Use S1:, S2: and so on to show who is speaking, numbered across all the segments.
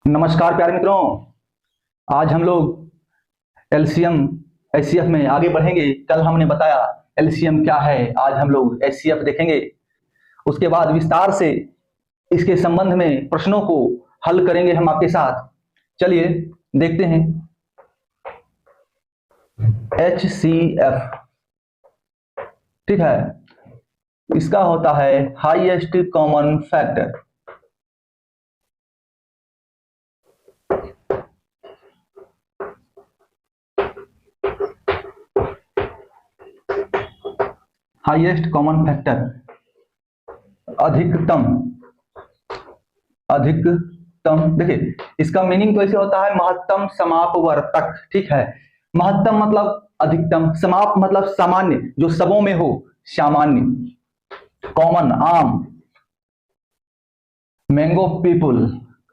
S1: नमस्कार प्यारे मित्रों। आज हम लोग एलसीएम एचसीएफ में आगे बढ़ेंगे। कल हमने बताया एलसीएम क्या है, आज हम लोग एचसीएफ देखेंगे। उसके बाद विस्तार से इसके संबंध में प्रश्नों को हल करेंगे हम आपके साथ। चलिए देखते हैं। एचसीएफ, ठीक है, इसका होता है highest common factor. Highest common factor, अधिकतम। देखिए इसका मीनिंग तो ऐसे होता है महत्तम समापवर्तक, ठीक है। महत्तम मतलब अधिकतम, समाप मतलब सामान्य, जो सबों में हो, सामान्य। कॉमन आम, मैंगो पीपुल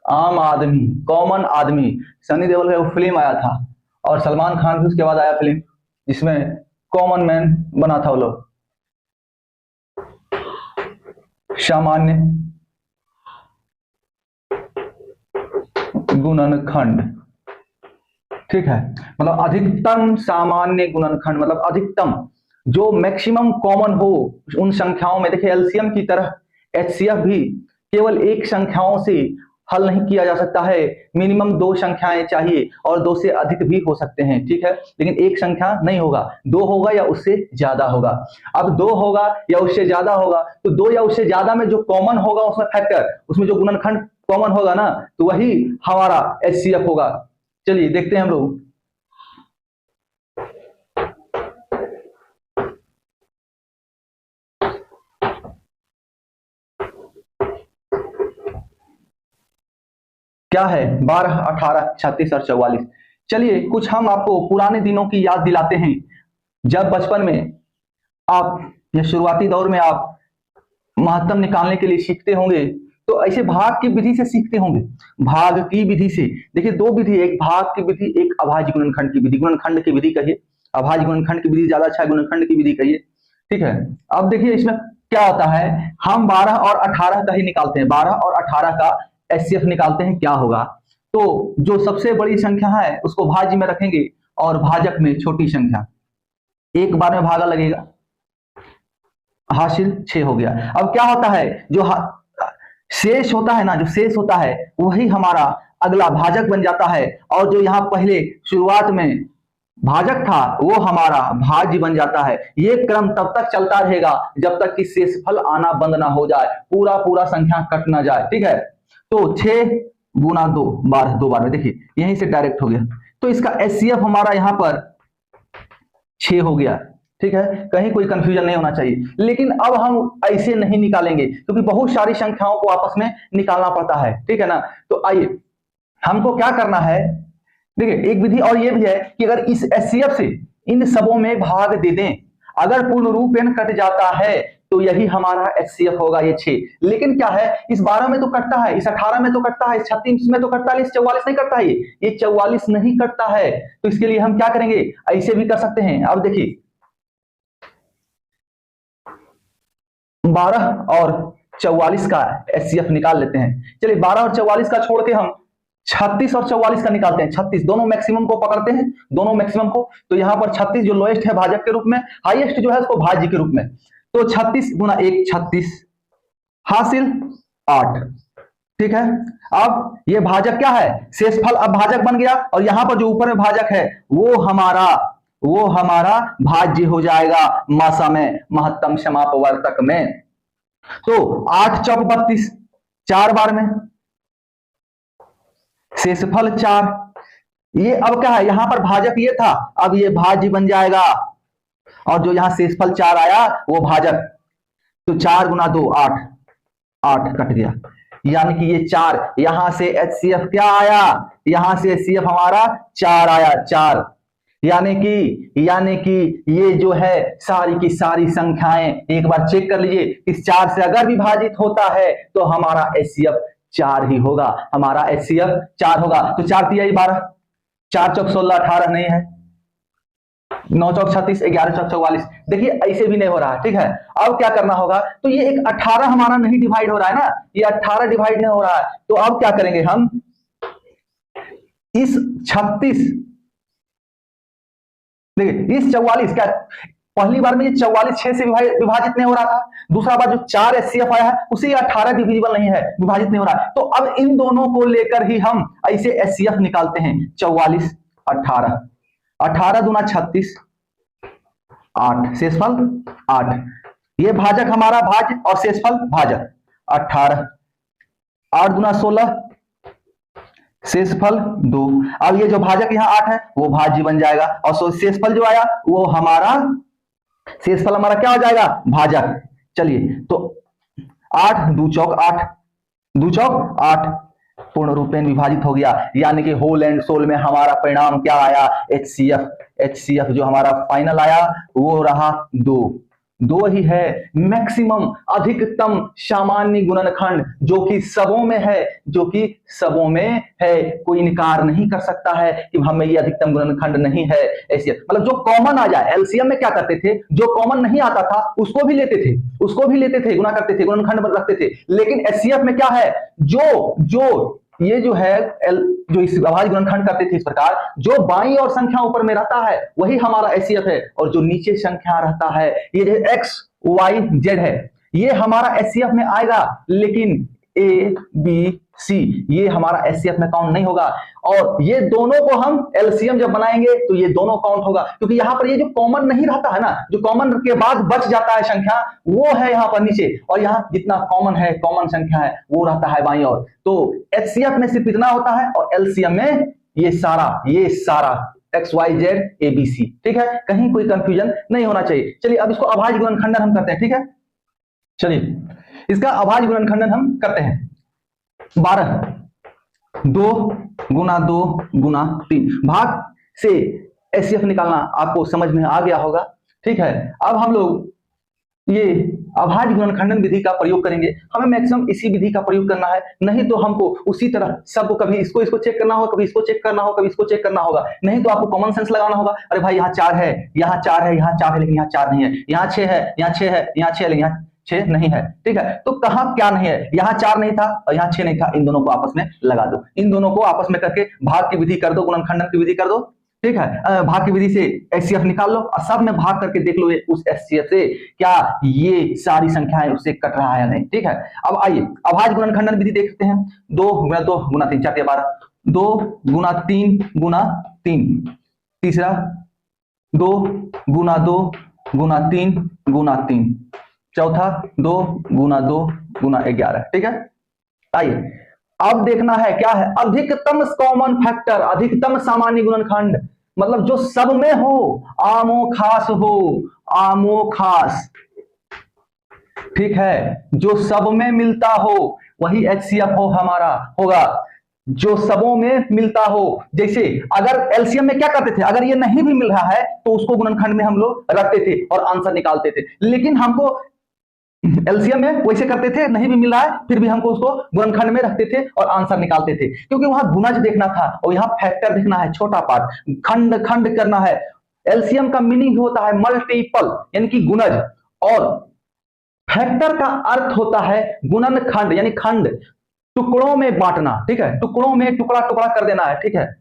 S1: आम आदमी, कॉमन आदमी। सनी देओल का वो फिल्म आया था और सलमान खान भी उसके बाद आया फिल्म जिसमें कॉमन मैन बना था वो लोग। सामान्य गुणनखंड, ठीक है, मतलब अधिकतम सामान्य गुणनखंड मतलब अधिकतम जो मैक्सिमम कॉमन हो उन संख्याओं में। देखिए एलसीएम की तरह एचसीएफ भी केवल एक संख्याओं से हल नहीं किया जा सकता है, मिनिमम दो संख्याएं चाहिए और दो से अधिक भी हो सकते हैं, ठीक है, लेकिन एक संख्या नहीं होगा, दो होगा या उससे ज्यादा होगा। अब दो होगा या उससे ज्यादा होगा तो दो या उससे ज्यादा में जो कॉमन होगा उसमें फैक्टर, उसमें जो गुणनखंड कॉमन होगा ना, तो वही हमारा एचसीएफ होगा। चलिए देखते हैं हम लोग। क्या है 12, 18, 36 और 44। चलिए कुछ हम आपको पुराने दिनों की याद दिलाते हैं, जब बचपन में आप या शुरुआती दौर में आप महत्तम निकालने के लिए सीखते होंगे तो ऐसे भाग की विधि से सीखते होंगे। भाग की विधि से, देखिए दो विधि, एक भाग की विधि, एक अभाज्य गुणनखंड की विधि। गुणनखंड की विधि कहिए, अभाज्य गुणनखंड की विधि ज्यादा अच्छा है, गुणनखंड की विधि कहिए, ठीक है। अब देखिए इसमें क्या होता है, हम 12 और 18 का ही निकालते हैं, 12 और 18 का एचसीएफ निकालते हैं। क्या होगा, तो जो सबसे बड़ी संख्या है उसको भाज्य में रखेंगे और भाजक में छोटी संख्या, एक बार में भागा लगेगा, हासिल 6 हो गया। अब क्या होता है, जो शेष होता है ना, जो शेष होता है वही हमारा अगला भाजक बन जाता है, और जो यहाँ पहले शुरुआत में भाजक था वो हमारा भाज्य बन जाता है। ये क्रम तब तक चलता रहेगा जब तक कि शेषफल आना बंद ना हो जाए, पूरा पूरा संख्या कट ना जाए, ठीक है। तो 6 गुना 2, 12, दो बार में, देखिए यहीं से डायरेक्ट हो गया। तो इसका एचसीएफ हमारा यहाँ पर 6 हो गया, ठीक है, कहीं कोई कंफ्यूजन नहीं होना चाहिए। लेकिन अब हम ऐसे नहीं निकालेंगे क्योंकि बहुत सारी संख्याओं को आपस में निकालना पड़ता है, ठीक है ना। तो आइए हमको क्या करना है, देखिए एक विधि और ये भी है कि अगर इस एचसीएफ से इन सबों में भाग दे दें, अगर पूर्ण रूपेण कट जाता है तो यही हमारा एचसीएफ होगा, ये 6। लेकिन क्या है, इस 12 में तो कटता है, इस 18 में तो कटता है, इस 36 में तो कटता है, इस 44 नहीं कटता है, ये 44 नहीं कटता है। तो इसके लिए हम क्या करेंगे, ऐसे भी कर सकते हैं। अब देखिए 12 और 44 का एचसीएफ निकाल लेते हैं। चलिए 12 और 44 का छोड़ के हम 36 और 44 का निकालते हैं। 36 दोनों मैक्सिमम को पकड़ते हैं, दोनों मैक्सिमम को। तो यहां पर 36 जो लोएस्ट है भाजक के रूप में, हाईएस्ट जो है उसको भाज्य के रूप में। तो 36 गुना 1 36, हासिल 8, ठीक है। अब ये भाजक क्या है, शेषफल अब भाजक बन गया, और यहां पर जो ऊपर में भाजक है वो हमारा भाज्य हो जाएगा मासा में, महत्तम समापवर्तक में। तो 8 चौक 32, 4 बार में, शेषफल 4। ये अब क्या है, यहां पर भाजक ये था, अब ये भाज्य बन जाएगा, और जो यहां शेषफल 4 आया वो भाजक। तो 4 गुना 2 8, 8 कट गया, यानी कि ये 4, यहां से एचसीएफ क्या आया, यहां से एचसीएफ हमारा 4 आया, 4। यानी कि ये जो है सारी की सारी संख्याएं एक बार चेक कर लीजिए, इस 4 से अगर विभाजित होता है तो हमारा एचसीएफ 4 ही होगा, हमारा एचसीएफ 4 होगा। तो 4 तिया 12, 4 चौक 16, 18 नहीं है, 9 चौक 36, 11 चौक 44। देखिए ऐसे भी नहीं हो रहा, ठीक है। अब क्या करना होगा, तो ये एक 18 हमारा नहीं डिवाइड हो रहा है ना, ये 18 डिवाइड नहीं हो रहा है, तो अब क्या करेंगे हम, इस 36, देखिए इस 44 क्या, पहली बार में ये 44 6 से विभाजित नहीं हो रहा था, दूसरा बार जो 4 HCF आया है उसी 18 डिविजिबल नहीं है, विभाजित नहीं हो रहा है। तो अब इन दोनों को लेकर ही हम ऐसे HCF निकालते हैं। 44 18, 18 दूना 36, 8, शेषफल 8, ये भाजक हमारा भाज्य और शेषफल भाजक 18, 8 दूना 16, शेषफल 2। अब ये जो भाजक यहाँ 8 है वो भाज्य बन जाएगा, और शेषफल जो आया वो हमारा, शेषफल हमारा क्या हो जाएगा, भाजक। चलिए तो 8 2 चौक 8, 2 चौक 8 पूर्ण रूपेण विभाजित हो गया, यानी कि होल एंड सोल में हमारा परिणाम क्या आया, HCF। HCF जो हमारा फाइनल आया वो रहा 2 ही है मैक्सिमम, अधिकतम सामान्य गुणनखंड, जो कि सबों में है, जो कि सबों में है, कोई इनकार नहीं कर सकता है कि हमें ये अधिकतम गुणनखंड नहीं है। ऐसे मतलब जो कॉमन आ जाए, एलसीएम में क्या करते थे, जो कॉमन नहीं आता था उसको भी लेते थे, उसको भी लेते थे, गुना करते थे, गुणनखंड रखते थे। लेकिन एचसीएफ में क्या है, जो ये जो है जो इस अभाज्य गुणनखंड करते थे इस प्रकार, जो बाईं और संख्या ऊपर में रहता है वही हमारा एचसीएफ है, और जो नीचे संख्या रहता है ये जो एक्स वाई जेड है ये हमारा एचसीएफ में आएगा, लेकिन ए बी सी ये हमारा एचसीएफ में काउंट नहीं होगा। और ये दोनों को हम एलसीएम जब बनाएंगे तो ये दोनों काउंट होगा, क्योंकि यहाँ पर ये जो कॉमन नहीं रहता है ना, जो कॉमन के बाद बच जाता है संख्या वो है यहाँ पर नीचे, और यहाँ जितना कॉमन है, कॉमन संख्या है वो रहता है बाईं ओर। तो एचसीएफ में सिर्फ इतना होता है और एलसीएम में ये सारा X Y Z A B C. ठीक है, कहीं कोई कंफ्यूजन नहीं होना चाहिए। चलिए अब इसको अभाज्य गुणनखंडन हम करते हैं। ठीक है, चलिए इसका अभाज्य गुणनखंडन हम करते हैं। 12 2 गुना 2 गुना 3 भाग से एचसीएफ निकालना आपको समझ में आ गया होगा। ठीक है, अब हम लोग ये अभाज्य गुणनखंडन विधि का प्रयोग करेंगे। हमें मैक्सिमम इसी विधि का प्रयोग करना है, नहीं तो हमको उसी तरह सबको कभी इसको चेक करना होगा, कभी इसको चेक करना होगा, कभी इसको चेक करना होगा। नहीं तो आपको कॉमन सेंस लगाना होगा, अरे भाई यहाँ 4 है, यहाँ 4 है, यहाँ 4 है लेकिन यहाँ 4 नहीं है, यहाँ 6 है, यहाँ 6 है, यहाँ 6 है लेकिन यहाँ 6 नहीं है। ठीक है, तो कहाँ क्या नहीं है, यहाँ 4 नहीं था और यहाँ 6 नहीं था, इन दोनों को आपस में लगा दो, इन दोनों को आपस में करके भाग की विधि कर दो, गुणनखंडन की विधि कर दो। ठीक है, भाग की विधि से एचसीएफ निकाल लो और सब में भाग करके देख लो उस एचसीएफ से क्या ये सारी संख्याएं उससे कट रहा है या नहीं। ठीक है, अब आइए अभाज्य गुणनखंडन विधि देखते हैं। 2 गुना 2 गुना 3 4 12, 2 गुना 3 गुना 3, तीसरा 2 गुना 2 गुना 3 गुना 3, चौथा 2 गुना 2 गुना 11। ठीक है, आइए अब देखना है क्या है, अधिकतम कॉमन फैक्टर, अधिकतम सामान्य गुणनखंड, मतलब जो सब में हो, आमो खास हो, आमो खास। ठीक है, जो सब में मिलता हो वही एचसीएफ हो हमारा होगा, जो सबों में मिलता हो। जैसे अगर एलसीएम में क्या करते थे, अगर ये नहीं भी मिल रहा है तो उसको गुणनखंड में हम लोग रखते थे और आंसर निकालते थे, लेकिन हमको एलसीएम में वैसे करते थे, नहीं भी मिला है फिर भी हमको उसको गुणनखंड में रखते थे और आंसर निकालते थे, क्योंकि वहां गुणज देखना था और यहाँ फैक्टर देखना है, छोटा पार्ट, खंड खंड करना है। एलसीएम का मीनिंग होता है मल्टीपल यानी कि गुणज, और फैक्टर का अर्थ होता है गुणनखंड यानी खंड, टुकड़ों में बांटना। ठीक है, टुकड़ों में टुकड़ा टुकड़ा कर देना है। ठीक है,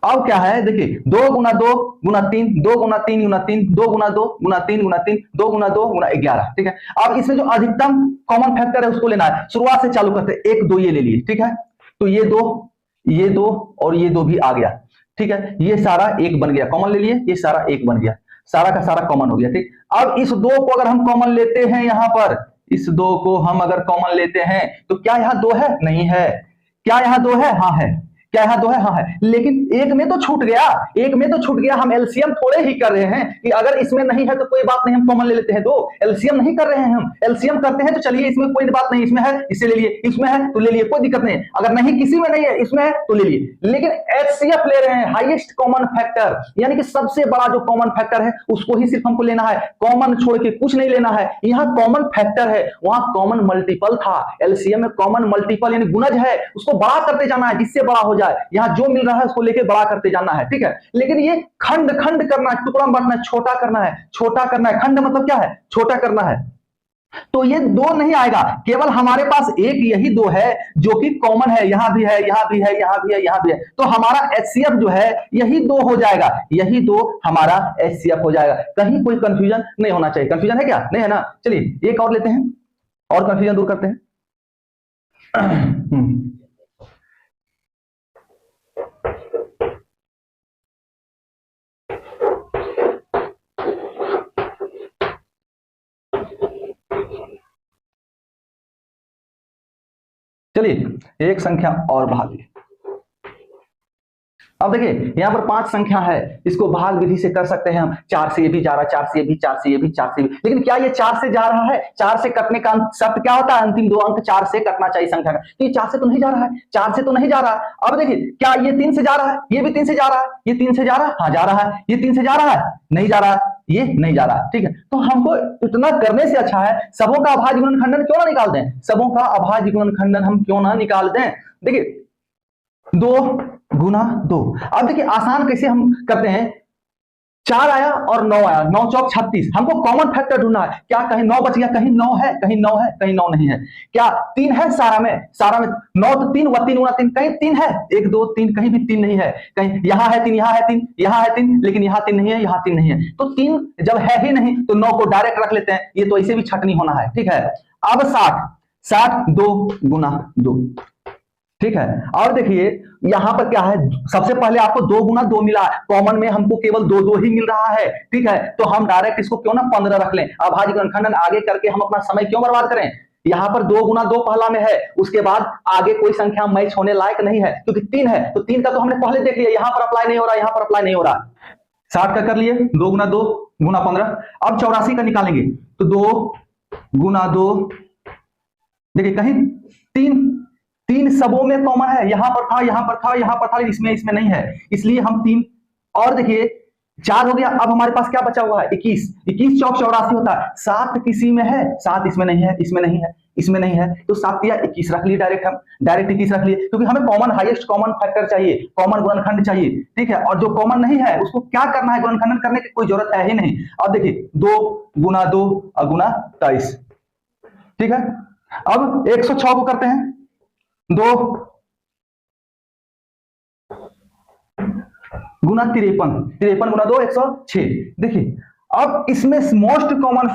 S1: अब क्या है देखिए, 2 गुना 2 गुना 3, 2 गुना 3 गुना 3, 2 गुना 2 गुना 3 गुना 3, 2 गुना 2 गुना 11। ठीक है, अब इसमें जो अधिकतम कॉमन फैक्टर है उसको लेना है। शुरुआत से चालू करते हैं, 1 2 ये ले लिए। ठीक है, तो ये 2 और ये 2 भी आ गया। ठीक है, ये सारा 1 बन गया, कॉमन ले लिए, ये सारा 1 बन गया, सारा का सारा कॉमन हो गया। ठीक, अब इस 2 को अगर हम कॉमन लेते हैं, यहां पर इस 2 को हम अगर कॉमन लेते हैं तो क्या यहाँ 2 है, नहीं है। क्या यहाँ 2 है, हाँ है। क्या यहाँ 2 है, हाँ है, लेकिन एक में तो छूट गया, एक में तो छूट गया। हम एलसीएम थोड़े ही कर रहे हैं कि अगर इसमें नहीं है तो कोई बात नहीं, हम कॉमन ले लेते हैं 2। एलसीएम नहीं कर रहे हैं हम, एलसीएम करते हैं तो चलिए इसमें कोई बात नहीं, इसमें है इससे ले लिए, इसमें है तो ले लिए, कोई दिक्कत नहीं। अगर नहीं किसी में नहीं है, इसमें है तो ले लिए, लेकिन एचसीएफ ले रहे हैं, हाईएस्ट कॉमन फैक्टर, यानी कि सबसे बड़ा जो कॉमन फैक्टर है उसको ही सिर्फ हमको लेना है, कॉमन छोड़ के कुछ नहीं लेना है। यहाँ कॉमन फैक्टर है, वहां कॉमन मल्टीपल था, एलसीएम में कॉमन मल्टीपल यानी गुणज है, उसको बड़ा करते जाना है जिससे बड़ा हो जाए। यहाँ जो मिल रहा है उसको लेके बड़ा करते जाना है। ठीक है, लेकिन ये खंड खंड करना है, टुकड़ा बांटना है, छोटा करना है, छोटा करना है। खंड मतलब क्या है, छोटा करना है। तो ये दो नहीं आएगा, केवल हमारे पास एक यही दो है जो कि कॉमन है, यहां भी है, यहां भी है, यहां भी है, यहां भी है। तो हमारा एचसीएफ जो है यही दो हो जाएगा, यही दो हमारा एचसीएफ हो जाएगा। कहीं कोई कंफ्यूजन नहीं होना चाहिए। कंफ्यूजन है क्या? नहीं है ना? चलिए एक और लेते हैं और कंफ्यूजन दूर करते हैं। चलिए एक संख्या और भाग ली। अब देखिए यहां पर 5 संख्या है, इसको भाग विधि से कर सकते हैं हम। 4 से ये भी जा रहा है, 4 से ये भी, 4 से ये भी, 4 से ये भी। लेकिन क्या ये 4 से जा रहा है? 4 से कटने का शर्त क्या होता है? अंतिम 2 अंक 4 से कटना चाहिए संख्या का। तो ये 4 से तो नहीं जा रहा है, 4 से तो नहीं जा रहा है। अब देखिए क्या ये 3 से जा रहा है? ये भी 3 से जा रहा है, ये 3 से जा रहा है, हाँ जा रहा है। ये 3 से जा रहा है, नहीं जा रहा है, ये नहीं जा रहा है। ठीक है, तो हमको इतना करने से अच्छा है सबों का अभाज्य गुणनखंडन क्यों ना निकाल दें। सबों का अभाज्य गुणनखंडन हम क्यों ना निकाल दें। देखिए 2 गुना 2। अब देखिए आसान कैसे हम करते हैं। 4 आया और 9 आया, 9 चौक 36। हमको कॉमन फैक्टर ढूंढना है। क्या कहीं 9 बच गया? कहीं 9 है, कहीं 9 है, कहीं 9 नहीं है। क्या 3 है सारा में? सारा में 9 तो 3 व 3 गुना 3, कहीं 3 है? 1 2 3, कहीं भी 3 नहीं है। कहीं यहां है 3, यहां है 3, यहां है 3, लेकिन यहां 3 नहीं है, यहां 3 नहीं है। तो 3 जब है ही नहीं तो 9 को डायरेक्ट रख लेते हैं, ये तो ऐसे भी छटनी होना है। ठीक है, अब 60 2 गुना 2। ठीक है, और देखिए यहां पर क्या है, सबसे पहले आपको 2 गुना 2 मिला, कॉमन में हमको केवल 2 2 ही मिल रहा है। ठीक है, तो हम डायरेक्ट इसको क्यों ना 15 रख लें। अभाज्य गुणनखंडन आगे करके हम अपना समय क्यों बर्बाद करें। यहां पर 2 गुना 2 पहला में है, उसके बाद आगे कोई संख्या मैच होने लायक नहीं है, क्योंकि 3 है। तो 3 का तो हमने पहले देख लिया, यहां पर अप्लाई नहीं हो रहा, यहां पर अप्लाई नहीं हो रहा। 60 का कर लिए, 2 गुना 2 गुना 15। अब 84 का निकालेंगे तो 2 गुना 2, देखिए कहीं 3 सबों में कॉमन है, यहां पर था, यहां पर था, यहां पर था, इसमें नहीं है, इसलिए हम 3। और देखिए 4 हो गया। अब हमारे पास क्या बचा हुआ है? 21 चौक 84 होता है। 7 किसी में है, 7 इसमें नहीं है, इसमें नहीं है, इसमें नहीं है, तो 7 या 21 रख लिए डायरेक्ट। हम डायरेक्ट 21 रख लिए, क्योंकि हमें कॉमन हाईएस्ट कॉमन फैक्टर चाहिए, कॉमन गुणनखंड चाहिए। ठीक है, और जो कॉमन नहीं है उसको क्या करना है, गुणनखंडन करने की कोई जरूरत है ही नहीं। अब देखिए 2 गुना 2 गुना 23। ठीक है, अब 106 को करते हैं। 2 गुना 53, 53 गुना 2 106। देखिए अब इसमें मोस्ट कॉमन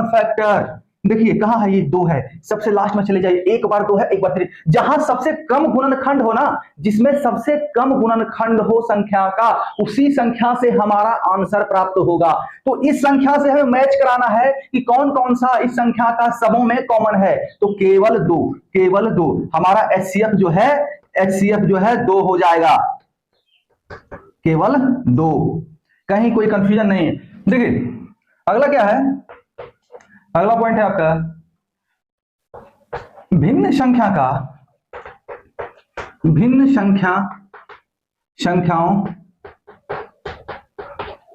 S1: फैक्टर देखिए कहां है? ये 2 है, सबसे लास्ट में चले जाइए। एक बार 2 है, एक बार 3। जहां सबसे कम गुणनखंड हो ना, जिसमें सबसे कम गुणनखंड हो संख्या का, उसी संख्या से हमारा आंसर प्राप्त होगा। तो इस संख्या से हमें मैच कराना है कि कौन कौन सा इस संख्या का सबों में कॉमन है। तो केवल 2 हमारा एचसीएफ जो है 2 हो जाएगा, केवल 2। कहीं कोई कंफ्यूजन नहीं है। देखिए अगला क्या है? अगला पॉइंट है आपका भिन्न संख्याओं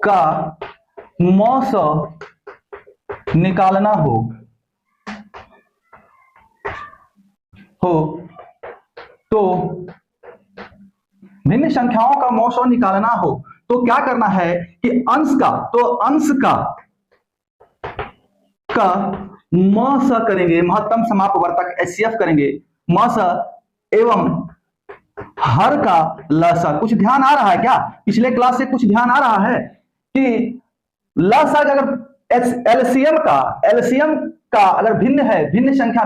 S1: का मौसा निकालना हो तो भिन्न संख्याओं का मौसा निकालना हो तो क्या करना है कि अंश का मौसा करेंगे, महत्तम समापवर्तक एचसीएफ करेंगे, मौसा एवं हर का लसा। कुछ ध्यान आ रहा है क्या? पिछले क्लास से कुछ ध्यान आ रहा है कि लसा अगर एलसीएम का अगर भिन्न संख्या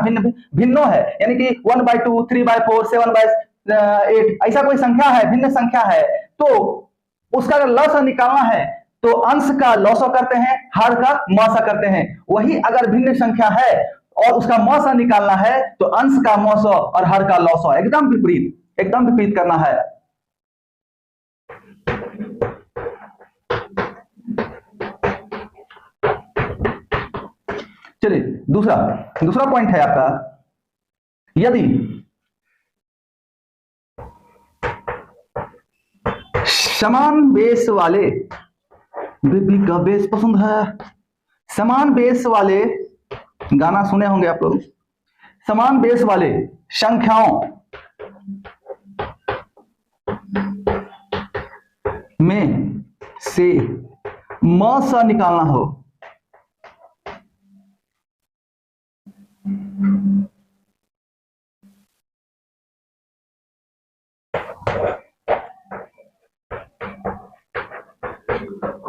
S1: भिन्नो है, यानी कि 1/2 3/4 7/8 ऐसा कोई संख्या है, भिन्न संख्या है, तो उसका अगर लसा निकालना है तो अंश का लौसा करते हैं, हर का मौसा करते हैं। वही अगर भिन्न संख्या है और उसका मौसा निकालना है तो अंश का मौसा और हर का लौसा। एकदम विपरीत करना है। चलिए दूसरा पॉइंट है आपका, यदि समान बेस वाले, बेबी का बेस पसंद है, समान बेस वाले, गाना सुने होंगे आप लोग, समान बेस वाले संख्याओं में से मौसा निकालना हो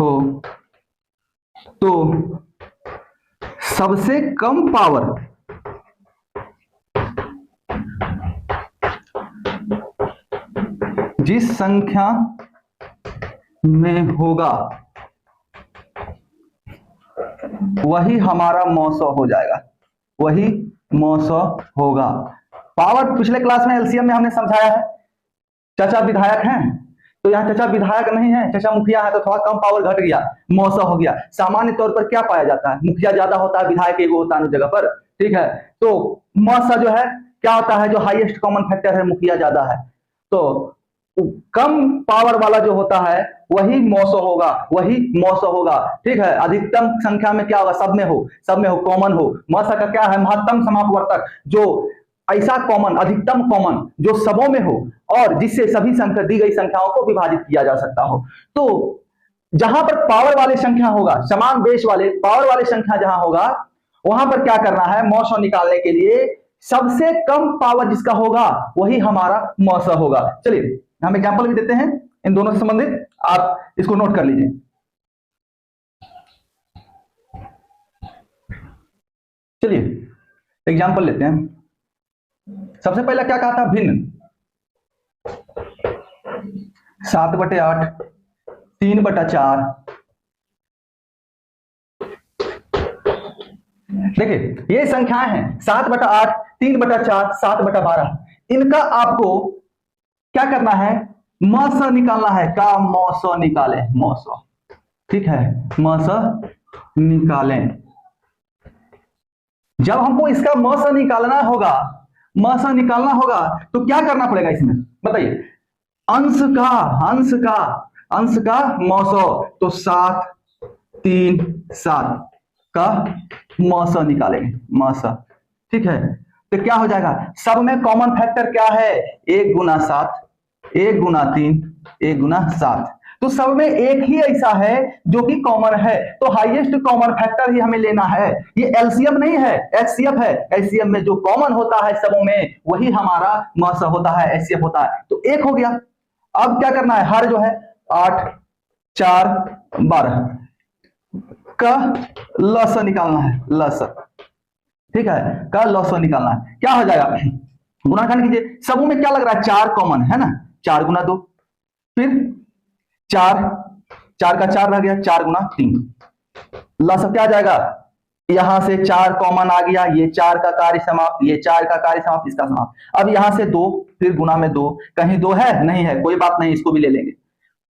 S1: हो तो सबसे कम पावर जिस संख्या में होगा वही हमारा 900 हो जाएगा, वही 900 होगा। पावर पिछले क्लास में एलसीएम में हमने समझाया है। चाचा विधायक हैं तो यहाँ चाचा विधायक नहीं है, चाचा मुखिया है तो थोड़ा कम पावर घट गया, 900 हो गया। सामान्य तौर पर क्या पाया जाता है, मुखिया ज्यादा होता है, विधायक एगो होता है उस जगह पर, ठीक है। तो 900 जो है क्या होता है, जो हाईएस्ट कॉमन फैक्टर है, मुखिया ज्यादा है, तो कम पावर वाला जो होता है वही 900 होगा, वही 900 होगा, ठीक है। अधिकतम संख्या में क्या होगा, सब में हो, कॉमन हो। 900 का क्या है, महत्तम समापवर्तक, जो ऐसा कॉमन, अधिकतम कॉमन जो सबों में हो और जिससे सभी संख्या दी गई संख्याओं को विभाजित किया जा सकता हो। तो जहां पर पावर वाले संख्या होगा, समान बेस वाले पावर वाले संख्या जहां होगा, वहां पर क्या करना है, 900 निकालने के लिए सबसे कम पावर जिसका होगा वही हमारा 900 होगा। चलिए हम एग्जांपल भी देते हैं इन दोनों से संबंधित, आप इसको नोट कर लीजिए। चलिए एग्जांपल लेते हैं। सबसे पहला क्या कहा था, भिन्न 7/8, 3/4। देखिए ये संख्याएं हैं 7/8, 3/4, 7/12। इनका आपको क्या करना है, 900 निकालना है। का 900 निकालें, 900, ठीक है, 900 निकालें। जब हमको इसका 900 निकालना होगा, 900 निकालना होगा तो क्या करना पड़ेगा इसमें बताइए, अंश का 900, तो 7, 3, 7 का 900 निकालेंगे, 900, ठीक है। तो क्या हो जाएगा, सब में कॉमन फैक्टर क्या है, 1 गुना 7, 1 गुना 3, 1 गुना 7। तो सब में एक ही ऐसा है जो कि कॉमन है, तो हाईएस्ट कॉमन फैक्टर ही हमें लेना है। ये एलसीएम नहीं है, एचसीएफ है। एचसीएफ में जो कॉमन होता है सबों में वही हमारा 900 होता है, एचसीएफ होता है। तो 1 हो गया। अब क्या करना है, हर जो है 8, 4, 12 का लॉस निकालना है, लॉस, ठीक है, का लॉस निकालना है। क्या हो जाएगा, गुणाकार कीजिए। सबों में क्या लग रहा है, 4 कॉमन है ना, 4 गुना 2, फिर 4 का 4 रह गया, 4 गुना 3, लॉस क्या आ जाएगा, यहां से 4 कॉमन आ गया, ये 4 का कार्य समाप्त, ये 4 का कार्य समाप्त, इसका समाप्त। अब यहां से 2, फिर गुना में 2, कहीं 2 है नहीं है, कोई बात नहीं, इसको भी ले लेंगे।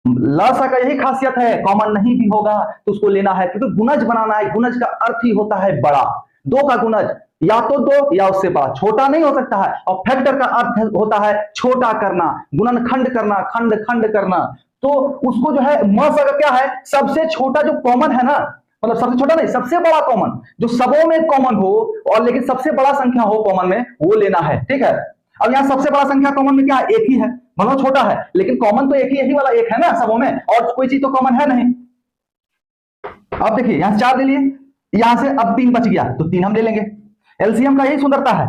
S1: लसा का यही खासियत है, कॉमन नहीं भी होगा तो उसको लेना है, क्योंकि गुणज बनाना है। गुणज का अर्थ ही होता है बड़ा, 2 का गुणज या तो 2 या उससे बड़ा, छोटा नहीं हो सकता है। और फैक्टर का अर्थ होता है छोटा करना, गुणनखंड करना, खंड खंड करना। तो उसको जो है मस अगर क्या है, सबसे छोटा जो कॉमन है ना, मतलब सबसे छोटा नहीं, सबसे बड़ा कॉमन जो सबों में कॉमन हो और लेकिन सबसे बड़ा संख्या हो कॉमन में, वो लेना है, ठीक है। अब यहाँ सबसे बड़ा संख्या कॉमन में क्या है, एक ही है, मतलब छोटा है, लेकिन कॉमन तो एक ही, यही वाला एक है ना सबों में, और कोई चीज तो कॉमन है नहीं। अब देखिए यहां से 4 ले लिए, यहां से अब 3 बच गया तो 3 हम ले लेंगे। एलसीएम का यही सुंदरता है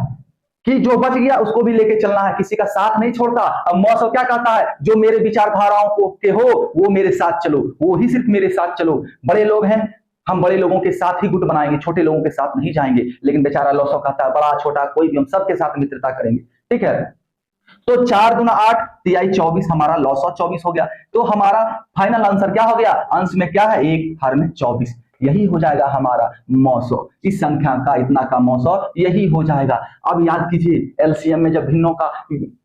S1: कि जो बच गया उसको भी लेके चलना है, किसी का साथ नहीं छोड़ता। अब मौसम क्या कहता है, जो मेरे विचारधाराओं को के हो वो मेरे साथ चलो, वो ही सिर्फ मेरे साथ चलो। बड़े लोग हैं, हम बड़े लोगों के साथ ही गुट बनाएंगे, छोटे लोगों के साथ नहीं जाएंगे। लेकिन बेचारा लौसो कहता है बड़ा छोटा कोई भी, हम सबके साथ मित्रता करेंगे, ठीक है। तो 4 गुना 8 तिहाई 24, हमारा लॉस 24 हो गया। तो हमारा फाइनल आंसर क्या हो गया, अंश में क्या है 1, हर में 24, यही हो जाएगा हमारा 900। इस संख्या का इतना का 900 यही हो जाएगा। अब याद कीजिए एलसीएम में जब भिन्नों का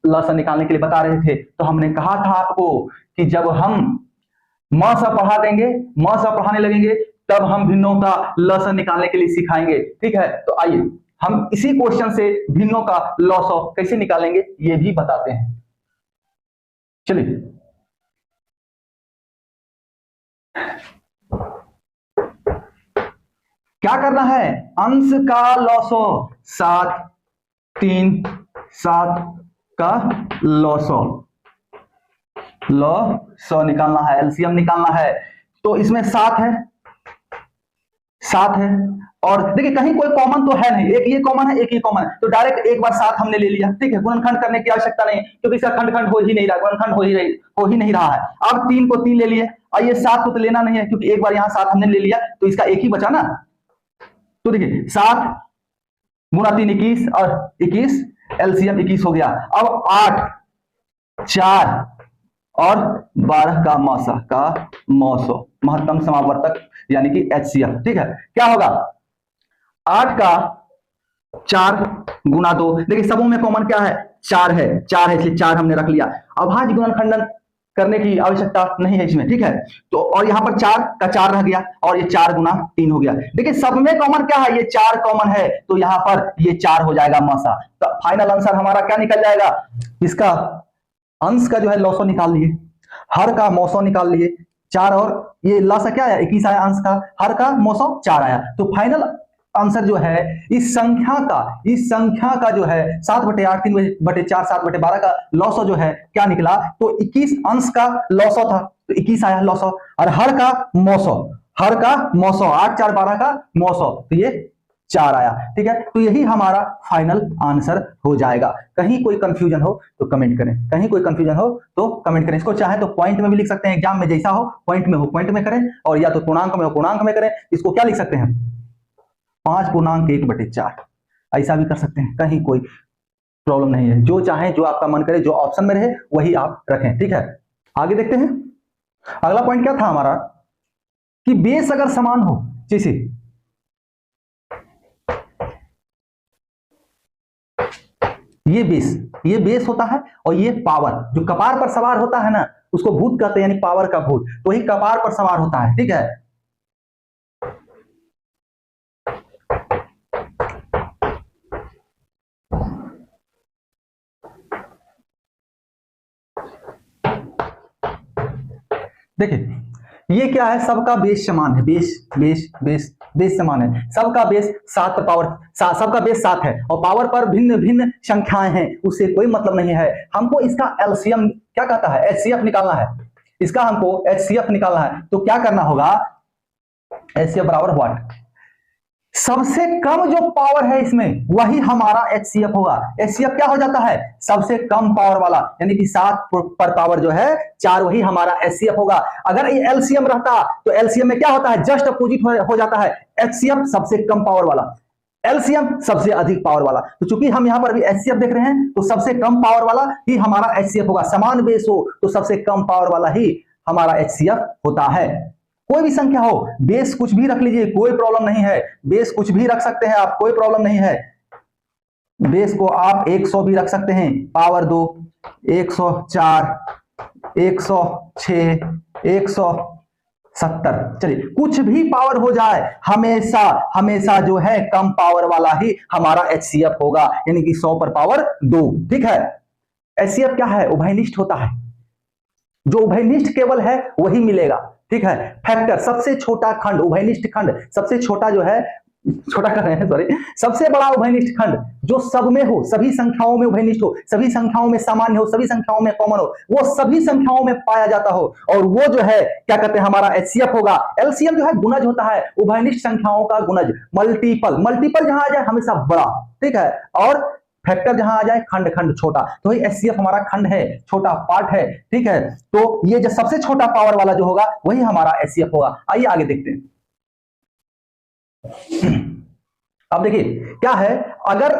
S1: लॉस निकालने के लिए बता रहे थे तो हमने कहा था आपको कि जब हम मौसा पढ़ा देंगे, मौसा पढ़ाने लगेंगे, तब हम भिन्नों का लॉस निकालने के लिए सिखाएंगे, ठीक है। तो आइए हम इसी क्वेश्चन से भिन्नों का लॉस कैसे निकालेंगे ये भी बताते हैं। चलिए क्या करना है, अंश का लॉसो 7, 3, 7 का लॉसो निकालना है, एलसीएम निकालना है। तो इसमें 7 है और देखिए कहीं कोई कॉमन तो है नहीं, एक ये कॉमन है, एक ये कॉमन है, तो डायरेक्ट एक बार 7 हमने ले लिया, ठीक है। गुणनखंड करने की आवश्यकता नहीं, क्योंकि इसका खंड हो ही नहीं रहा, गुणनखंड हो ही नहीं रहा है। अब 3 को 3 ले लिए, और ये 7 को तो लेना नहीं है, क्योंकि एक बार यहाँ 7 हमने ले लिया, तो इसका एक ही बचा ना। तो देखिए 7 गुणा 3 21, और 21 एलसीएम 21 हो गया। अब 8 4 और 12 का मौसो महत्तम समावर्तक यानी कि HCF, ठीक है। क्या होगा, 8 का 4 गुना 2, देखिए सबों में कॉमन क्या है, 4 है, इसलिए 4 हमने रख लिया। अभाज्य गुणनखंडन करने की आवश्यकता नहीं है इसमें, ठीक है। तो और यहाँ पर 4 का 4 रह गया, और ये 4 गुना 3 हो गया। देखिए सब में कॉमन क्या है, ये 4 कॉमन है, तो यहाँ पर ये 4 हो जाएगा मसा। तो फाइनल आंसर हमारा क्या निकल जाएगा, इसका अंश का जो है लॉसो निकाल लिए, हर का मौसो निकाल लिए, 4 और ये लासा क्या आया 21 आया, अंश का, हर का मौसो 4 आया। तो फाइनल आंसर जो है इस संख्या का जो है 7/8 3/4 7/12 का लॉसो जो है क्या निकला, तो 21 अंश का लॉसो था, तो 21 आया लॉसो, और हर का मौसो 8 4 12 का मौसो, तो ये 4 आया, ठीक है। तो यही हमारा फाइनल आंसर हो जाएगा। कहीं कोई कंफ्यूजन हो तो कमेंट करें, इसको चाहे तो पॉइंट में भी लिख सकते हैं, एग्जाम में जैसा हो पॉइंट में हो पॉइंट में करें, और या तो पूर्णांक में हो पूर्णांक में करें। इसको क्या लिख सकते हैं, 5/1/4 ऐसा भी कर सकते हैं, कहीं कोई प्रॉब्लम नहीं है। जो चाहे, जो आपका मन करे, जो ऑप्शन में रहे वही आप रखें, ठीक है। आगे देखते हैं, अगला पॉइंट क्या था हमारा, कि बेस अगर समान हो, जैसे ये बेस होता है, और ये पावर जो कपार पर सवार होता है ना, उसको भूत कहते हैं, यानी पावर का भूत, तो ही कपार पर सवार होता है, ठीक है। देखिए ये क्या है, सबका बेस समान है, बेस समान है, सबका बेस 7 पर पावर, सबका बेस 7 है, और पावर पर भिन्न भिन्न संख्याएं हैं, उससे कोई मतलब नहीं है। हमको इसका एलसीएम क्या कहता है, HCF निकालना है, इसका हमको HCF निकालना है। तो क्या करना होगा, HCF बराबर व्हाट, सबसे कम जो पावर है इसमें वही हमारा HCF होगा। HCF क्या हो जाता है, सबसे कम पावर वाला, यानी कि 7 पर पावर जो है 4, वही हमारा HCF होगा। अगर ये LCM रहता तो LCM में क्या होता है, जस्ट अपोजिट हो जाता है, HCF सबसे कम पावर वाला, LCM सबसे अधिक पावर वाला। तो चूंकि हम यहां पर भी HCF देख रहे हैं, तो सबसे कम पावर वाला ही हमारा HCF होगा। समान बेस हो तो सबसे कम पावर वाला ही हमारा HCF होता है। कोई भी संख्या हो, बेस कुछ भी रख लीजिए, कोई प्रॉब्लम नहीं है, बेस कुछ भी रख सकते हैं आप, कोई प्रॉब्लम नहीं है। बेस को आप 100 भी रख सकते हैं, पावर 2 104 106 170, चलिए कुछ भी पावर हो जाए, हमेशा जो है कम पावर वाला ही हमारा HCF होगा, यानी कि 100 पर पावर 2, ठीक है। HCF क्या है, उभयनिष्ठ होता है, जो उभयनिष्ठ केवल है वही मिलेगा, ठीक है। फैक्टर सबसे छोटा खंड, उभयनिष्ठ खंड सबसे छोटा जो है, छोटा कर रहे हैं सॉरी, सबसे बड़ा उभयनिष्ठ खंड जो सब में हो, सभी संख्याओं में उभयनिष्ठ हो, सभी संख्याओं में सामान्य हो, सभी संख्याओं में कॉमन हो, वो सभी संख्याओं में पाया जाता हो, और वो जो है क्या कहते हैं, हमारा HCF होगा। LCM जो है गुणज होता है, उभयनिष्ठ संख्याओं का गुणज, मल्टीपल जहां आ जाए हमेशा बड़ा, ठीक है, और फैक्टर जहां आ जाए खंड छोटा, तो ये HCF हमारा खंड है, छोटा पार्ट है, ठीक है। तो ये जो सबसे छोटा पावर वाला जो होगा वही हमारा HCF होगा। आइए आगे देखते हैं। अब देखिए क्या है, अगर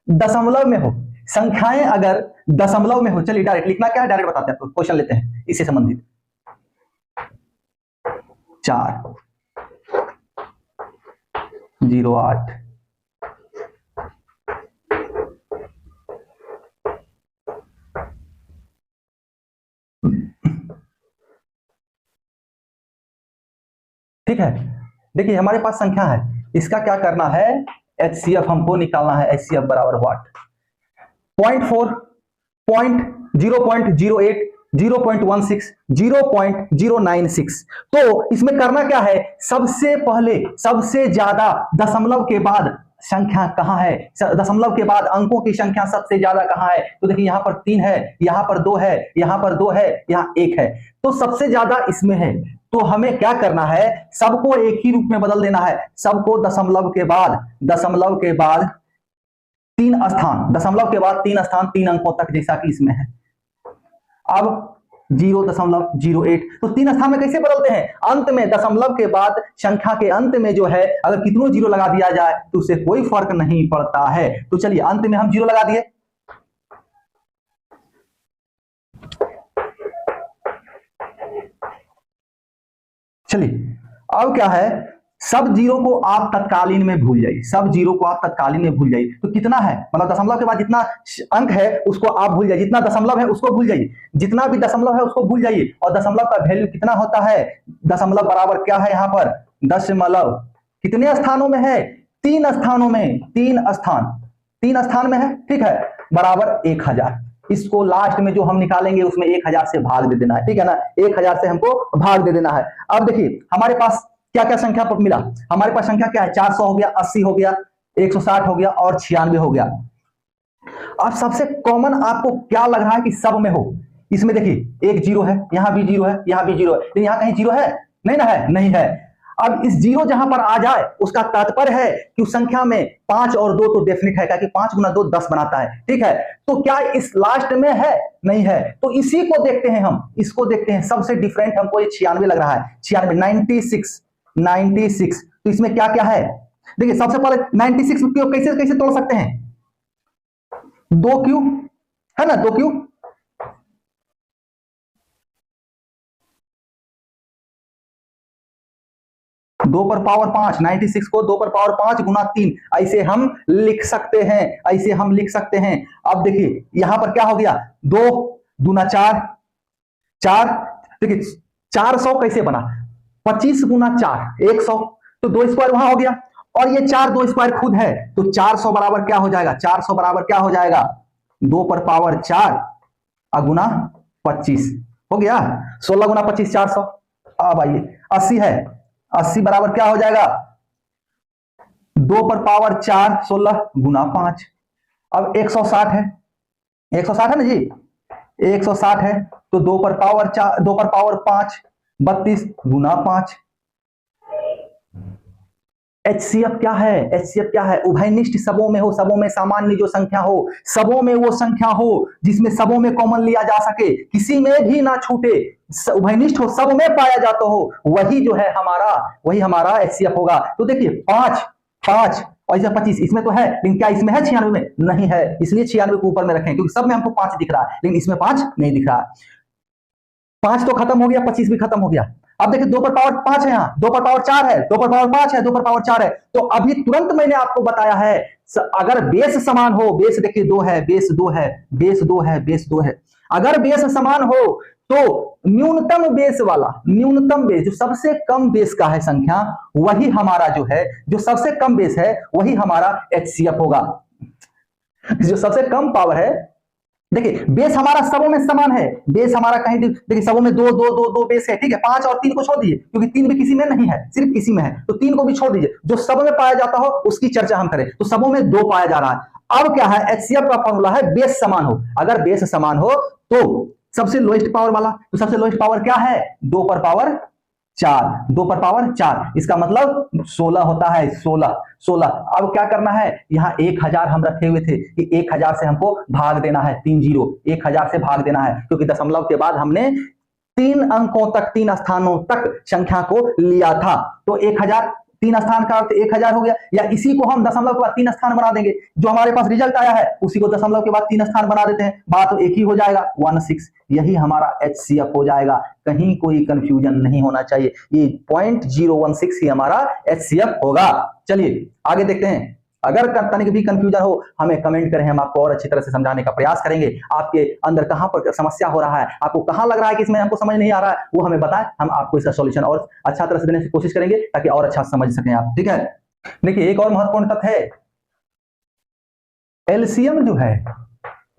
S1: दशमलव में हो, संख्याएं अगर दशमलव में हो, चलिए डायरेक्ट लिखना क्या है, डायरेक्ट बताते हैं आपको, क्वेश्चन लेते हैं इससे संबंधित। 4 08 ठीक है। देखिए हमारे पास संख्या है, इसका क्या करना है, HCF हमको निकालना है। HCF बराबर व्हाट, 0.4 0.08 0.16 0.096। तो इसमें करना क्या है, सबसे पहले सबसे ज्यादा दशमलव के बाद संख्या कहाँ है, दशमलव के बाद अंकों की संख्या सबसे ज्यादा कहाँ है? तो देखिए यहाँ पर 3 है, यहाँ पर 2 है, यहाँ पर 2 है, यहाँ 1 है, तो सबसे ज्यादा इसमें है। तो हमें क्या करना है, सबको एक ही रूप में बदल देना है, सबको दशमलव के बाद 3 स्थान, दशमलव के बाद 3 स्थान 3 अंकों तक, जैसा कि इसमें है। अब 0.08, तो 3 स्थान में कैसे बदलते हैं? अंत में दशमलव के बाद संख्या के अंत में जो है अगर कितनों जीरो लगा दिया जाए तो उससे कोई फर्क नहीं पड़ता है। तो चलिए अंत में हम जीरो लगा दिए, चलिए अब क्या है, सब जीरो को आप तत्कालीन में भूल जाइए, सब जीरो को आप तत्कालीन में भूल जाइए। तो कितना है, मतलब दशमलव के बाद जितना अंक है उसको आप भूल जाइए, जितना दशमलव है उसको भूल जाइए, जितना भी दशमलव है उसको भूल जाइए। और दशमलव का वैल्यू कितना होता है, दशमलव बराबर क्या है यहाँ पर, दशमलव कितने स्थानों में है, 3 स्थानों में, 3 स्थान में है, ठीक है, बराबर 1000। इसको लास्ट में जो हम निकालेंगे उसमें 1000 से भाग दे देना है, ठीक है ना, 1000 से हमको भाग दे देना है। अब देखिए हमारे पास क्या क्या संख्या पर मिला, हमारे पास संख्या क्या है, 400 हो गया, 80 हो गया, 160 हो गया और 96 हो गया। अब सबसे कॉमन आपको क्या लग रहा है कि सब में हो, इसमें देखिए एक जीरो है, यहां भी जीरो है, यहां भी जीरो है, लेकिन यहां कहीं जीरो है नहीं ना, है नहीं है। अब इस जीरो जहां पर आ जाए उसका तात्पर्य है कि उस संख्या में 5 और 2 तो डेफिनेट है, क्योंकि 5 गुना 2 10 बनाता है, ठीक है। तो क्या इस लास्ट में है, नहीं है, तो इसी को देखते हैं हम, इसको देखते हैं। सबसे डिफरेंट हमको ये 96 लग रहा है, 96, 96। तो इसमें क्या क्या है, देखिए सबसे पहले 96 को कैसे कैसे तोड़ सकते हैं, 2 क्यू है ना, 2 क्यू, दो पर पावर 5, 96 को 2 पर पावर 5 गुना 3, ऐसे हम लिख सकते हैं, ऐसे हम लिख सकते हैं। अब देखिए यहां पर क्या हो गया, 2 दूना 4, 4, देखिए 400 कैसे बना, 25 गुना 4 100, तो 2 स्क्वायर वहां हो गया, और ये 4 2 स्क्वायर खुद है, तो 400 बराबर क्या हो जाएगा, 400 बराबर क्या हो जाएगा, 2 पर पावर 4 गुना 25 हो गया, 16 गुना 25 400। अब आइए 80 है, 80 बराबर क्या हो जाएगा, 2 पर पावर 4 16 गुना 5। अब 160 है, 160 है ना जी, 160 है, तो 2 पर पावर 4, 2 पर पावर 5 32 गुना 5। HCF क्या है, HCF क्या है, उभयनिष्ठ सबों में हो, सबों में सामान्य जो संख्या हो, सबों में वो संख्या हो जिसमें सबों में कॉमन लिया जा सके, किसी में भी ना छूटे, उभयनिष्ठ हो, सब में पाया जाता हो, वही जो है हमारा, वही हमारा HCF होगा। तो देखिए 5 5 और इसे 25, इसमें तो है, लेकिन क्या इसमें है 96 में, नहीं है, इसलिए 96 को ऊपर में रखें, क्योंकि सब में हमको 5 दिख रहा है, लेकिन इसमें 5 नहीं दिख रहा। 5 तो खत्म हो गया, 25 भी खत्म हो गया। अब देखिए 2 पर पावर 5 है, यहाँ 2 पर पावर 4 है, 2 पर पावर 5 है, 2 पर पावर 4 है, तो अभी तुरंत मैंने आपको बताया है, अगर बेस समान हो, बेस देखिए 2 है, बेस 2 है, बेस 2 है, बेस 2 है, अगर बेस समान हो तो न्यूनतम बेस वाला, न्यूनतम बेस जो सबसे कम बेस का है संख्या, वही हमारा जो है, जो सबसे कम बेस है वही हमारा HCF होगा। जो सबसे कम पावर है, देखिए बेस हमारा सबों में समान है, बेस हमारा कहीं देखिए सबों में 2 2 2 2 बेस है, ठीक है, 5 और 3 को छोड़ दीजिए, क्योंकि 3 भी किसी में नहीं है, सिर्फ इसी में है, तो 3 को भी छोड़ दीजिए, जो सब में पाया जाता हो उसकी चर्चा हम करें, तो सबों में 2 पाया जा रहा है। अब क्या है, HCF का फॉर्मूला है बेस समान हो, अगर बेस समान हो तो सबसे लोएस्ट पावर वाला, तो सबसे लोएस्ट पावर क्या है, 2 पर पावर 4, 2 पर पावर 4, इसका मतलब 16 होता है, 16। अब क्या करना है, यहाँ 1000 हम रखे हुए थे कि 1000 से हमको भाग देना है, 3 जीरो 1000 से भाग देना है, क्योंकि दशमलव के बाद हमने 3 अंकों तक, 3 स्थानों तक संख्या को लिया था, तो 1000 3 स्थान का अर्थ 1000 हो गया, या इसी को हम दशमलव के बाद 3 स्थान बना देंगे, जो हमारे पास रिजल्ट आया है उसी को दशमलव के बाद 3 स्थान बना देते हैं, बात तो एक ही हो जाएगा, 16, यही हमारा HCF हो जाएगा, कहीं कोई कंफ्यूजन नहीं होना चाहिए, ये 0.016 ही हमारा HCF होगा। चलिए आगे देखते हैं, अगर तनिक भी कंफ्यूजन हो हमें कमेंट करें, हम आपको और अच्छी तरह से समझाने का प्रयास करेंगे, आपके अंदर कहां पर समस्या हो रहा है, आपको कहां लग रहा है कि इसमें हमको समझ नहीं आ रहा है, वो हमें बताएं, हम आपको इसका सॉल्यूशन और अच्छा तरह से देने की कोशिश करेंगे ताकि और अच्छा समझ सकें आप, ठीक है। देखिए एक और महत्वपूर्ण तथ्य है, एलसीएम जो है,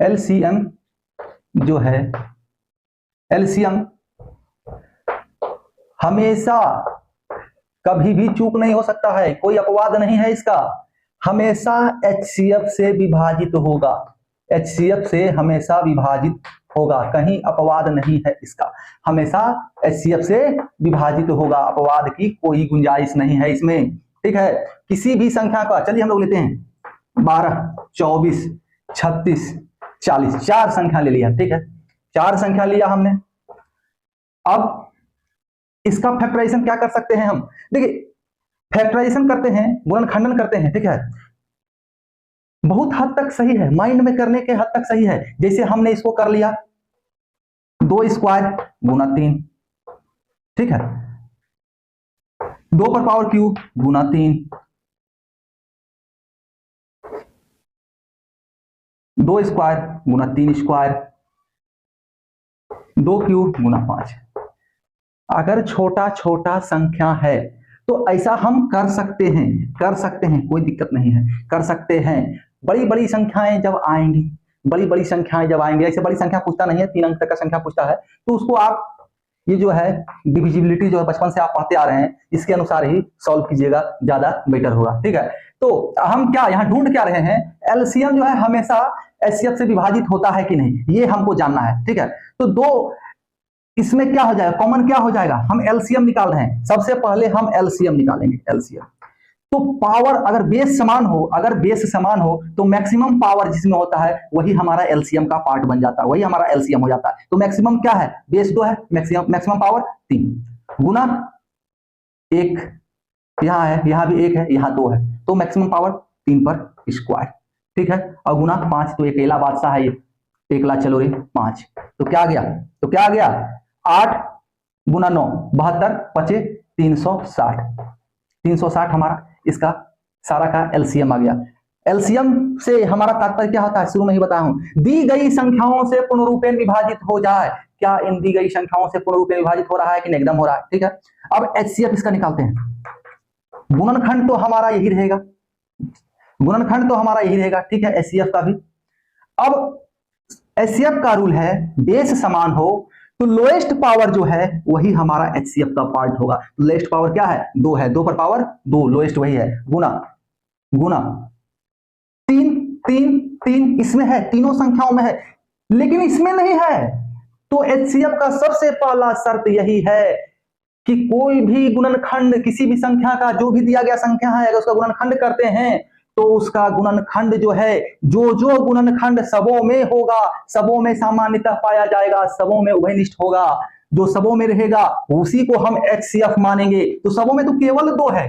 S1: एलसीएम जो है, एलसीएम हमेशा कभी भी चूक नहीं हो सकता है, कोई अपवाद नहीं है इसका, हमेशा HCF से विभाजित होगा, HCF से हमेशा विभाजित होगा, कहीं अपवाद नहीं है इसका, हमेशा HCF से विभाजित होगा, अपवाद की कोई गुंजाइश नहीं है इसमें, ठीक है। किसी भी संख्या का, चलिए हम लोग लेते हैं 12, 24, 36, 40, 4 संख्या ले लिया, ठीक है, 4 संख्या लिया हमने। अब इसका फैक्टराइजेशन क्या कर सकते हैं हम, देखिए फैक्टराइजेशन करते हैं, गुणनखंडन करते हैं, ठीक है, बहुत हद तक सही है, माइंड में करने के हद तक सही है। जैसे हमने इसको कर लिया 2 स्क्वायर गुना 3, ठीक है, 2 पर पावर क्यूब गुना 3, 2 स्क्वायर गुना 3 स्क्वायर, 2 क्यूब गुना 5। अगर छोटा छोटा संख्या है तो ऐसा हम कर सकते हैं, कोई दिक्कत नहीं है, कर सकते हैं। बड़ी बड़ी संख्याएं जब आएंगी, ऐसे बड़ी संख्या पूछता नहीं है, 3 अंक तक का संख्या पूछता है, तो उसको आप ये जो है डिविजिबिलिटी जो है बचपन से आप पढ़ते आ रहे हैं, इसके अनुसार ही सॉल्व कीजिएगा, ज्यादा बेटर होगा, ठीक है। तो हम क्या यहाँ ढूंढ क्या रहे हैं, एलसीएम जो है हमेशा HCF से विभाजित होता है कि नहीं, ये हमको जानना है, ठीक है। तो 2 इसमें क्या हो जाएगा, कॉमन क्या हो जाएगा, हम एलसीएम निकाल रहे हैं, सबसे पहले हम एलसीएम निकालेंगे, एलसीएम। तो पावर अगर बेस समान हो तो मैक्सिमम पावर जिसमें होता है वही हमारा एलसीएम का पार्ट बन जाता है, वही हमारा एलसीएम हो जाता है। तो मैक्सिमम क्या है, बेस 2 है, मैक्सिमम पावर 3 गुना 1, यहाँ है, यहाँ भी 1 है, यहाँ 2 है, तो मैक्सिमम पावर 3 पर स्क्वायर, ठीक है, और गुना 5, तो अकेला बादशाह है ये, 1 लाख चलो रे 5, तो क्या आ गया 8 गुना 9 72, बचे 360 हमारा इसका सारा का एलसीएम आ गया। एलसीएम से हमारा तात्पर्य क्या होता है, शुरू में ही बताया हूं, दी गई संख्याओं से पूर्णरूपेण विभाजित हो जाए। क्या इन दी गई संख्याओं से पूर्णरूपेण विभाजित हो रहा है कि नहीं, एकदम हो रहा है, ठीक है। अब HCF इसका निकालते हैं, गुणनखंड तो हमारा यही रहेगा, ठीक है, HCF का भी। अब HCF का रूल है बेस समान हो तो लोएस्ट पावर जो है वही हमारा HCF का पार्ट होगा। लोएस्ट पावर क्या है, 2 है, 2 पर पावर 2, लोएस्ट वही है, गुना 3 इसमें है, तीनों संख्याओं में है, लेकिन इसमें नहीं है। तो HCF का सबसे पहला शर्त यही है कि कोई भी गुणनखंड, किसी भी संख्या का, जो भी दिया गया संख्या है, अगर उसका गुणनखंड करते हैं तो उसका गुणनखंड जो है, जो गुणनखंड सबों में होगा, सबों में सामान्यतः पाया जाएगा, सबों में उभयनिष्ठ होगा, जो सबों में रहेगा उसी को हम HCF मानेंगे। तो सबों में तो केवल 2 है,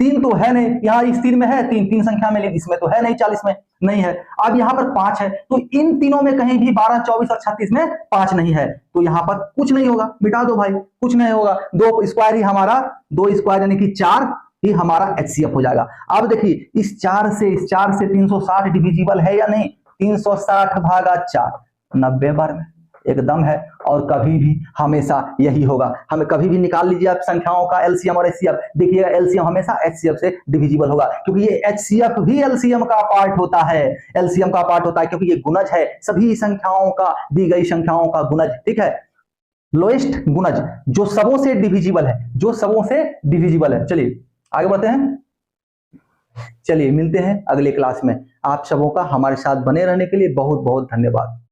S1: 3 तो है नहीं, यहाँ इस 3 में है, 3 संख्या में, इसमें तो है नहीं, 40 में नहीं है। अब यहाँ पर 5 है, तो इन तीनों में कहीं भी 12, 24 और 36 में 5 नहीं है, तो यहाँ पर कुछ नहीं होगा, मिटा दो भाई, कुछ नहीं होगा। 2 स्क्वायर ही हमारा, 2 स्क्वायर यानी कि 4 ही हमारा HCF हो जाएगा। अब देखिए इस 4 से 360 डिविजिबल है या नहीं, 360 भागा 4 90 बार में एकदम है, और कभी भी हमेशा यही होगा। हमें कभी भी निकाल लीजिए आप संख्याओं का एलसीएम और HCF, देखिएगा एलसीएम हमेशा HCF से डिविजिबल होगा, क्योंकि ये HCF भी एलसीएम का पार्ट होता है, क्योंकि ये गुणज है, सभी संख्याओं का, दी गई संख्याओं का गुणज, ठीक है, लोएस्ट गुणज जो सबों से डिविजिबल है, चलिए आगे बढ़ते हैं। चलिए मिलते हैं अगले क्लास में। आप सबों का हमारे साथ बने रहने के लिए बहुत बहुत धन्यवाद।